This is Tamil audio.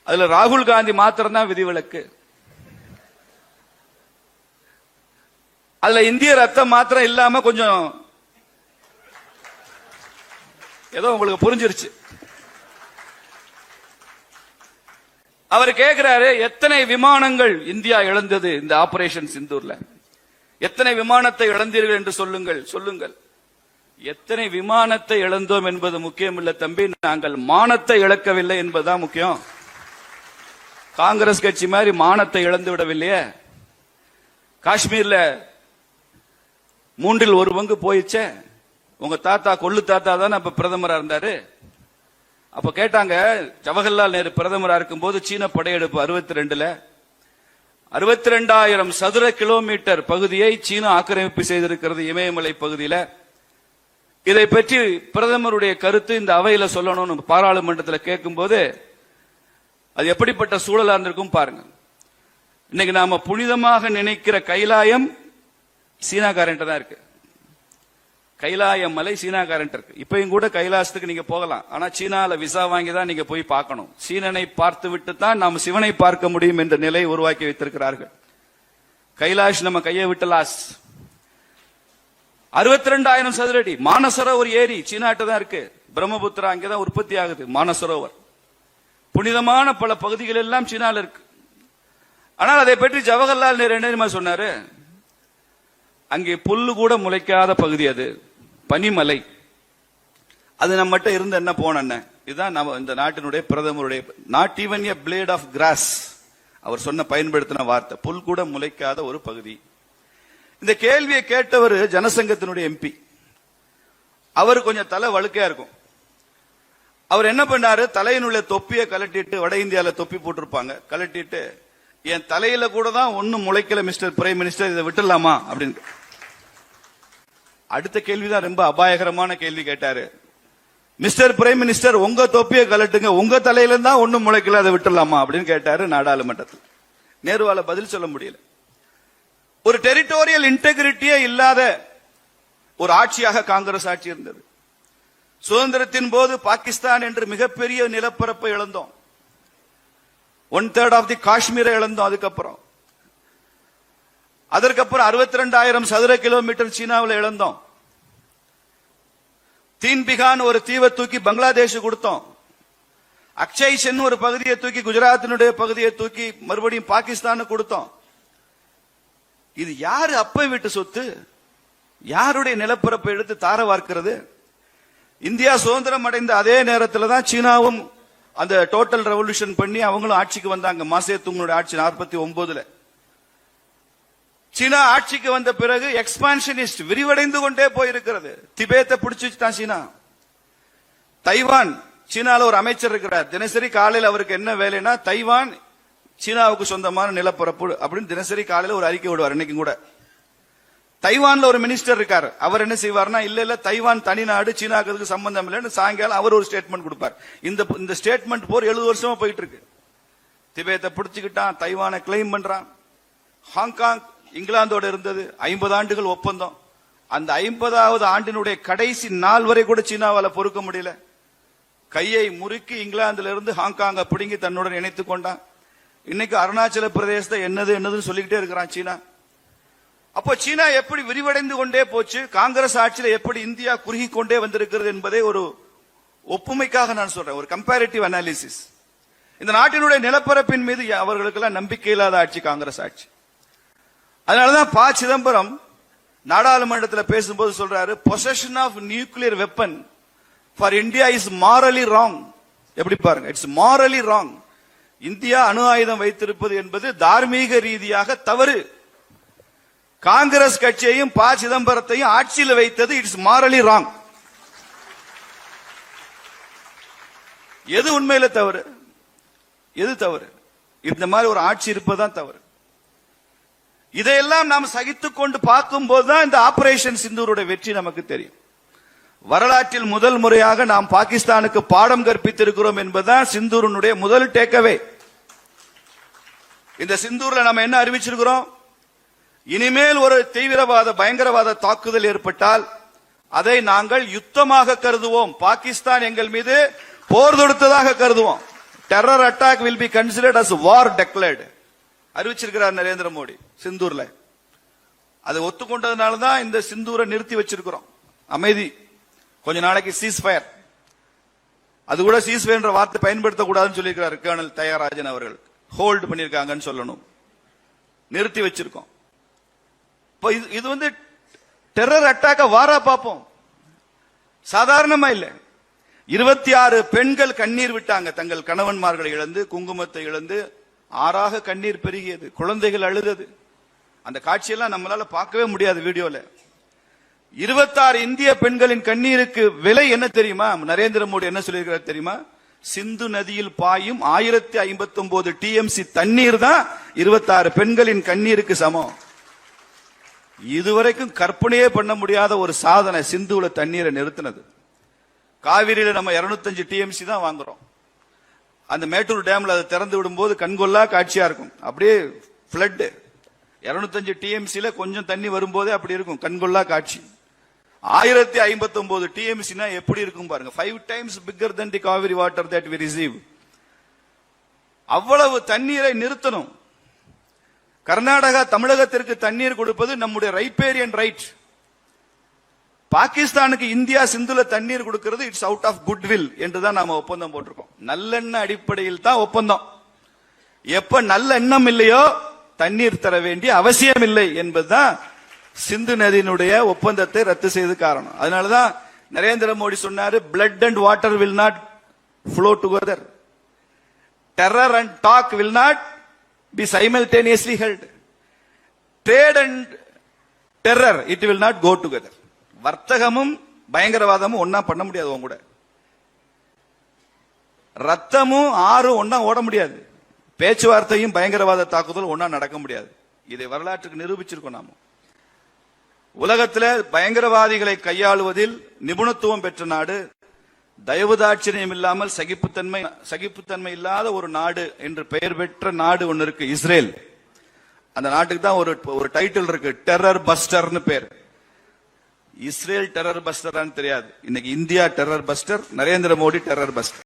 அதுல ராகுல் காந்தி மாத்திரம் தான் விதிவிலக்கு. அதுல இந்திய ரத்தம் மாத்திரம் இல்லாம கொஞ்சம் ஏதோ உங்களுக்கு புரிஞ்சிருச்சு. அவர் கேட்கிறாரு, எத்தனை விமானங்கள் இந்தியா இழந்தது இந்த ஆபரேஷன் சிந்தூர்ல? எத்தனை விமானத்தை இழந்தீர்கள் என்று சொல்லுங்கள். எத்தனை விமானத்தை இழந்தோம் என்பது முக்கியம் இல்ல தம்பி, நாங்கள் மானத்தை இழக்கவில்லை என்பதுதான் முக்கியம். காங்கிரஸ் கட்சி மாதிரி மானத்தை இழந்து விடவில்லையே. காஷ்மீர்ல 1/3 போயிடுச்சே. உங்க தாத்தா கொள்ளு தாத்தா தானே அப்ப பிரதமரா இருந்தாரு. அப்ப கேட்டாங்க, ஜவஹர்லால் நேரு பிரதமரா இருக்கும் போது சீன படையெடுப்பு 62ல 62,000 சதுர கிலோமீட்டர் பகுதியை சீனா ஆக்கிரமிப்பு செய்திருக்கிறது இமயமலை பகுதியில. இதை பற்றி பிரதமருடைய கருத்து இந்த அவையில சொல்லணும் பாராளுமன்றத்தில் கேட்கும் போது அது எப்படிப்பட்ட சூழலா இருந்திருக்கும் பாருங்க. இன்னைக்கு நாம புனிதமாக நினைக்கிற கைலாயம் சீனாக்காரன்ட்ட தான் இருக்கு. கைலாய மலை சீனாக்காரன்ட்ட இருக்கு. இப்பயும் கூட கைலாசத்துக்கு நீங்க போகலாம், ஆனா சீனால விசா வாங்கி தான் நீங்க போய் பார்க்கணும். சீனனை பார்த்து விட்டு தான் நாம் சிவனை பார்க்க முடியும் என்ற நிலை உருவாக்கி வைத்திருக்கிறார்கள். கைலாஷ் நம்ம கையை விட்டு லாஸ். 62,000 சதுரடி மானசரோவர் ஏரி சீனாட்ட தான் இருக்கு. பிரம்மபுத்திரா அங்கேதான் உற்பத்தி ஆகுது. மானசரோவர் புனிதமான பல பகுதிகள் எல்லாம் சீனால இருக்கு. ஆனால் அதை பற்றி ஜவஹர்லால் நேரு என்ன சொன்னாரு? அங்கே புல்லு கூட முளைக்காத பகுதி, அது பனிமலை. அது நம்மகிட்ட இருந்து என்ன போன. இதுதான் நம்ம இந்த நாட்டினுடைய பிரதமருடைய not even a blade of grass அவர் சொன்ன பயன்படுத்தின வார்த்தை, புல் கூட முளைக்காத ஒரு பகுதி. இந்த கேள்வியை கேட்டவர் ஜனசங்கத்தினுடைய எம்பி. அவர் கொஞ்சம் தலை வழுக்கையா இருக்கும். அவர் என்ன பண்ணாரு, தலையினுள்ள தொப்பியை கலட்டிட்டு, வட இந்தியால தொப்பி போட்டிருப்பாங்க, கலட்டிட்டு, என் தலையில கூட தான் ஒன்னும் முளைக்கல மிஸ்டர் பிரைம் மினிஸ்டர், இதை விட்டுலாமா அப்படின்னு. அடுத்த கேள்விதான் ரொம்ப அபாயகரமான கேள்வி கேட்டாரு. மிஸ்டர் பிரைம் மினிஸ்டர், உங்க தொப்பியை கலட்டுங்க, உங்க தலையில தான் ஒன்னும் முளைக்கல, அதை விட்டுலாமா அப்படின்னு கேட்டாரு நாடாளுமன்றத்தில். நேருவால பதில் சொல்ல முடியல. ஒரு டெரிட்டோரியல் இன்டெகிரிட்டியே இல்லாத ஒரு ஆட்சியாக காங்கிரஸ் ஆட்சி இருந்தது. சுதந்திரத்தின் போது பாகிஸ்தான் என்று மிகப்பெரிய நிலப்பரப்பை இழந்தோம். 1/3 ஆஃப் தி காஷ்மீரை இழந்தோம். அதுக்கப்புறம் 62,000 சதுர கிலோமீட்டர் சீனாவில் இழந்தோம். தீன்பிகான் ஒரு தீவை தூக்கி பங்களாதேஷ் கொடுத்தோம். அக்ஷய் சென் ஒரு பகுதியை தூக்கி குஜராத்தினுடைய பகுதியை தூக்கி மறுபடியும் பாகிஸ்தானுக்கு கொடுத்தோம். இது யாரு அப்பை விட்டு சொத்து? யாருடைய நிலப்பரப்பை எடுத்து தார வார்க்கிறது? இந்தியா சுதந்திரம் அடைந்த அதே நேரத்தில் தான் சீனாவும் அந்த டோட்டல் ரெவல்யூஷன் பண்ணி அவங்களும் ஆட்சிக்கு வந்தாங்க. மாசே துங்கனுடைய ஆட்சி 49ல. சீனா ஆட்சிக்கு வந்த பிறகு எக்ஸ்பான்ஷனிஸ்ட் விரிவடைந்து கொண்டே போயிருக்கிறது. திபேத்தை பிடிச்சுட்டான் சீனா. தைவான், சீனால ஒரு அமைச்சர் இருக்கிறார், தினசரி காலையில் அவருக்கு என்ன வேலைன்னா, தைவான் சீனாவுக்கு சொந்தமான நிலப்பரப்பு அப்படின்னு தினசரி காலையில் ஒரு அறிக்கை விடுவார். இன்னைக்கு கூட தைவான்ல ஒரு மினிஸ்டர் இருக்கார். அவர் என்ன செய்வார்னா, இல்ல தைவான் தனி நாடு, சீனாவுக்கு சம்பந்தம் இல்லைன்னு சாயங்காலம் அவர் ஒரு ஸ்டேட்மெண்ட் கொடுப்பார். இந்த ஸ்டேட்மெண்ட் போர் 70 வருஷமா போயிட்டு இருக்கு. திபேத்தை பிடிச்சுக்கிட்டான், தைவானை கிளைம் பண்றான். ஹாங்காங் இங்கிலாந்தோட இருந்தது 50 ஆண்டுகள் ஒப்பந்தம். அந்த 50வது ஆண்டினுடைய கடைசி நாள் வரை கூட சீனாவால பொறுக்க முடியல. கையை முறுக்கி இங்கிலாந்துல இருந்து ஹாங்காங்க பிடுங்கி தன்னுடன் இணைத்துக் கொண்டான். இன்னைக்கு அருணாச்சல பிரதேசத்தை என்னதுன்னு சொல்லிக்கிட்டே இருக்கிறான் சீனா. அப்போ சீனா எப்படி விரிவடைந்து கொண்டே போச்சு, காங்கிரஸ் ஆட்சியில் எப்படி இந்தியா குறுகி கொண்டே வந்திருக்கிறது என்பதை ஒரு ஒப்புமைக்காக நான் சொல்றேன், ஒரு கம்பேரிட்டிவ் அனாலிசிஸ். இந்த நாட்டினுடைய நிலப்பரப்பின் மீது அவர்களுக்கெல்லாம் நம்பிக்கை இல்லாத ஆட்சி காங்கிரஸ் ஆட்சி. அதனாலதான் ப. சிதம்பரம் நாடாளுமன்றத்தில் பேசும்போது சொல்றாரு, possession of nuclear weapon for India is morally wrong. எப்படி பாருங்க, இட்ஸ் மாரலி ராங். இந்தியா அணு ஆயுதம் வைத்திருப்பது என்பது தார்மீக ரீதியாக தவறு. காங்கிரஸ் கட்சியையும் ப. சிதம்பரத்தையும் ஆட்சியில் வைத்தது இட்ஸ் மாரலி ராங். எது உண்மையில தவறு, எது தவறு? இந்த மாதிரி ஒரு ஆட்சி இருப்பதுதான் தவறு. இதையெல்லாம் நாம் சகித்துக் கொண்டு பார்க்கும் போதுதான் இந்த ஆபரேஷன் சிந்தூருடைய வெற்றி நமக்கு தெரியும். வரலாற்றில் முதல் முறையாக நாம் பாகிஸ்தானுக்கு பாடம் கற்பித்திருக்கிறோம் என்பதுதான் சிந்தூருடைய முதல் டேக்அவே. இந்த சிந்தூர்ல நம்ம என்ன அறிவிச்சிருக்கிறோம்? இனிமேல் ஒரு தீவிரவாத பயங்கரவாத தாக்குதல் ஏற்பட்டால் அதை நாங்கள் யுத்தமாக கருதுவோம். பாகிஸ்தான் எங்கள் மீது போர் தொடுத்ததாக கருதுவோம். Terror attack will be considered as war declared அறிவிச்சிருக்கிறார் நரேந்திர மோடி சிந்தூர்ல. அதை ஒத்துக்கொண்டதுனால தான் இந்த சிந்தூரை நிறுத்தி வச்சிருக்கிறோம். அமைதி, கொஞ்ச நாளைக்கு சீஸ் ஃபயர். அது கூட சீஸ் ஃபயர் என்ற வார்த்தை பயன்படுத்தக்கூடாதுன்னு சொல்லியிருக்கிறார் கர்னல் தயாராஜன் அவர்கள். ஹோல்டு பண்ணிருக்காங்கன்னு சொல்லணும். நிறுத்தி வச்சிருக்கோம். இது வந்து டெரர் அட்டாக்க வாரா பார்ப்போம், சாதாரணமா இல்ல. 26 பெண்கள் கண்ணீர் விட்டாங்க, தங்கள் கணவன்மார்களை இழந்து, குங்குமத்தை இழந்து ஆறாக கண்ணீர் பெருகியது, குழந்தைகள் அழுதது. அந்த காட்சியெல்லாம் நம்மளால பார்க்கவே முடியாது வீடியோல. 26 இந்திய பெண்களின் கண்ணீருக்கு விலை என்ன தெரியுமா? நரேந்திர மோடி என்ன சொல்லியிருக்கிறார் தெரியுமா? சிந்து நதியில் பாயும் 1059 டிஎம்சி தண்ணீர் தான் 26 பெண்களின் கண்ணீருக்கு சமம். இதுவரைக்கும் கற்பனையே பண்ண முடியாத ஒரு சாதனை சிந்துல தண்ணீரை நிறுத்தினது. காவிரியில நம்ம 205 டிஎம்சி தான் வாங்குறோம். அந்த மேட்டூர் டேம்ல அதை திறந்து விடும்போது கண்கொள்ளா காட்சியா இருக்கும். அப்படியே பிளட் 205 டிஎம்சில கொஞ்சம் தண்ணி வரும்போதே அப்படி இருக்கும், கண்கொள்ளா காட்சி. 1059 டிஎம்சினா எப்படி இருக்கும் பாருங்க. 5 times bigger than the Kaveri water that we receive. அவ்வளவு தண்ணீரை நிறுத்தணும். கர்நாடகா தமிழகத்திற்கு தண்ணீர் கொடுப்பது நம்முடைய ரைப்பேரியன் ரைட். பாகிஸ்தானுக்கு இந்தியா சிந்துல தண்ணீர் கொடுக்கிறது இட்ஸ் அவுட் ஆஃப் குட்வில் என்றுதான் நாம ஒப்பந்தம் போட்டிருக்கோம். நல்லெண்ண அடிப்படையில் தான் ஒப்பந்தம். எப்ப நல்ல எண்ணம் இல்லையோ தண்ணீர் தர வேண்டிய அவசியம் இல்லை என்பதுதான் சிந்து நதியினுடைய ஒப்பந்தத்தை ரத்து செய்து காரணம். அதனாலதான் நரேந்திர மோடி சொன்னாரு, blood and water will not flow together. Terror and talk will not be simultaneously held. Trade and terror, it will not go together. வர்த்தகமும் பயங்கரவாதமும் ஒன்னா பண்ண முடியாது. உங்க கூட ரத்தமும் ஆறும் ஒன்னா ஓட முடியாது. பேச்சுவார்த்தையும் பயங்கரவாத தாக்குதல் ஒன்னா நடக்க முடியாது. இதை வரலாற்றுக்கு நிரூபிச்சிருக்கோம். நாம உலகத்தில் பயங்கரவாதிகளை கையாளுவதில் நிபுணத்துவம் பெற்ற நாடு, தயவுதாட்சியம் இல்லாமல் சகிப்புத்தன்மை இல்லாத ஒரு நாடு என்று பெயர் பெற்ற நாடு ஒன்னு இருக்கு, இஸ்ரேல். அந்த நாட்டுக்கு தான் ஒரு டைட்டில் இருக்கு, டெரர் பஸ்டர்னு பேர். இஸ்ரேல் டெரர் பஸ்டரான்னு தெரியாது. இன்னைக்கு India terror buster, Narendra Modi terror Bastar.